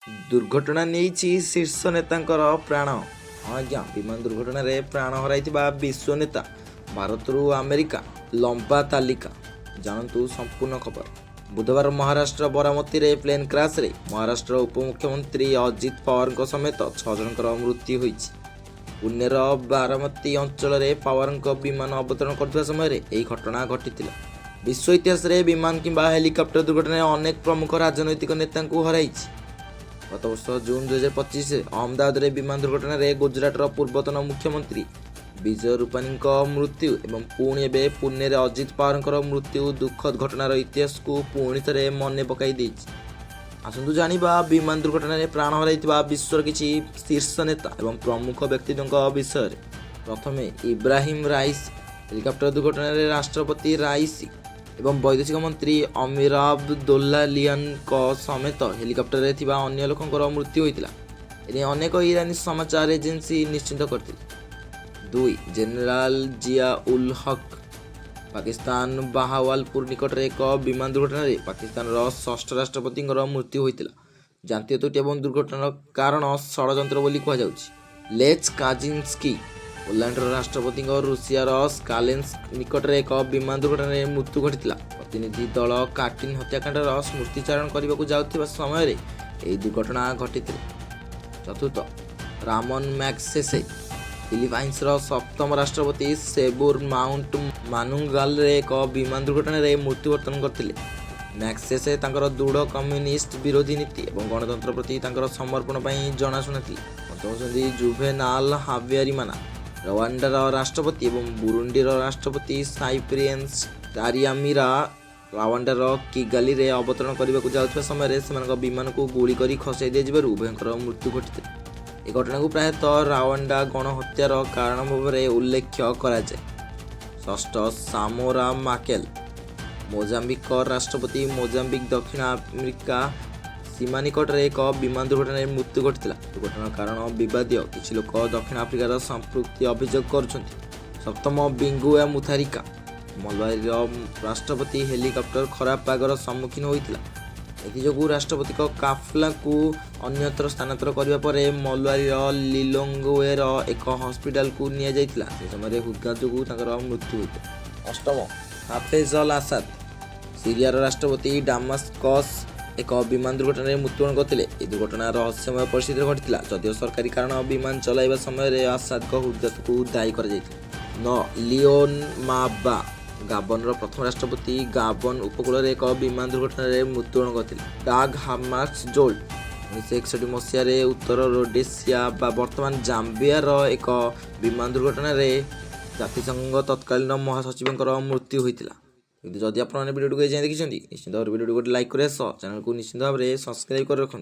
दुर्घटना नहीं शीर्ष नेता प्राण। हाँ आज्ञा, विमान दुर्घटन प्राण हर विश्व नेता भारत रु अमेरिका लंबा तालिका। जानतु संपूर्ण खबर। बुधवार महाराष्ट्र बारामती रे प्लेन क्रैश रे महाराष्ट्र उपमुख्यमंत्री अजित पवार समेत 6 जनकर मृत्यु होईछि। पुणेर बारामती अंचल पवार विमान अवतरण करथिबा समय यह घटना घटी। विश्व इतिहास रे विमान किंबा हेलिकॉप्टर दुर्घटन अनेक प्रमुख राजनैतिक नेता हराइछि। गत वर्ष जून 2025 अहमदाबाद रे विमान दुर्घटन में गुजरातर पूर्वतन मुख्यमंत्री विजय रूपानी मृत्यु एवं पुणी एवं पुणे अजित पवार मृत्यु दुखद घटनार इतिहास को पुणी थे मन पकई। आसतु जानिबा विमान दुर्घटन में प्राण हर विश्वर किसी शीर्ष नेता एवं प्रमुख व्यक्तित्व विषय। प्रथमे इब्राहिम राइसी। हेलिकॉप्टर दुर्घटन में राष्ट्रपति राइसी एवं वैदेशिक मंत्री अमीर अब्दुल्लाहियान समेत हेलिकॉप्टर रे थिबा अन्य लोकंकर मृत्यु होइतिला। एने अनेक ईरानी समाचार एजेंसी निश्चित करथिले। 2 जनरल जिया उल हक। पाकिस्तान बहावालपुर निकट एक विमान दुर्घटन में पाकिस्तान षष्ठ राष्ट्रपति मृत्यु होइतिला। जानती त्रुटि एवं दुर्घटनार कारण षड़यंत्र बोली कहा जाउछि। लेच काजिन्स्की। पोलैंडर राष्ट्रपति रूसियार स्कालेन्स्क निकट एक विमान दुर्घटन में मृत्यु घटी। प्रतिनिधि दल काटिन हत्याकांडर स्मृतिचारण करने को जाउथिबा समय यह दुर्घटना घटी। चतुर्थ रामन मैग्सेसे। फिलिपाइन्स सप्तम राष्ट्रपति सेबुर माउंट मानुंगाल एक विमान दुर्घटन में मृत्युबरण करते। मैग्सेसे तांकर दृढ़ कम्युनिस्ट विरोधी नीति और गणतंत्र प्रति तांकर समर्पण पर जनाशुना थे। जुवेनाल हाबियारिमाना। रवांडार राष्ट्रपति एवं बुरुंडीर राष्ट्रपति साइप्रियंस तारियामीरा रवांडार किगाली रे अवतरण करने को जाउଥିବା समय से विमान को गुली करी खसाई दिया उभयंकर मृत्यु घटी। यह घटना को प्रायतः रवांडा गणहत्यार कारण भाव में उल्लेख कराए। षष्ठ सामोरा माकेल। मोजाम्बिक राष्ट्रपति मोजाम्बिक दक्षिण अमेरिका सीमा निकट एक विमान दुर्घटन में मृत्यु घटी। दुर्घटनार कारण विवादीय किसी लोक दक्षिण आफ्रिकार संपृक्ति अभियोग करुछन्ति। सप्तम बिंगुआ मुथारिका। मलबारी राष्ट्रपति हेलिकॉप्टर खराब पागर सम्मुखीन होइतिला। एथिजोगु राष्ट्रपति काफला को अन्यत्र स्थानांतर करने पर मलबारी लिलोंगवेर एक हॉस्पिटल को निया जाइतिला। से समय हृदघात जोगु तांकर मृत्यु होइतिला। अष्टम हाफेज अल आसाद। सीरियार राष्ट्रपति डामास्कस एक विमान दुर्घटन में मृत्युवरण करते। यह दुर्घटना रहस्यमय परिस्थिति घटी जदिव सरकारी कारण विमान चलाइबा समय आसाद हृदघात को दायी कर। 9 लियोन माबा। गाबन प्रथम राष्ट्रपति गाबन उपकूल एक विमान दुर्घटन में मृत्युवरण करते। डाग हामार्क्स जोल्ट। 1961 मसीह उत्तर रोडेशिया बर्तमान जाम्बियार एक विमान दुर्घटन में जातिसंघ तत्कालीन महासचिव मृत्यु होता। जदि आप वीडियो देखिए निश्चित भाव वीडियो को लाइक करें, चैनल को निश्चित भाव में सब्सक्राइब कर रखुँ।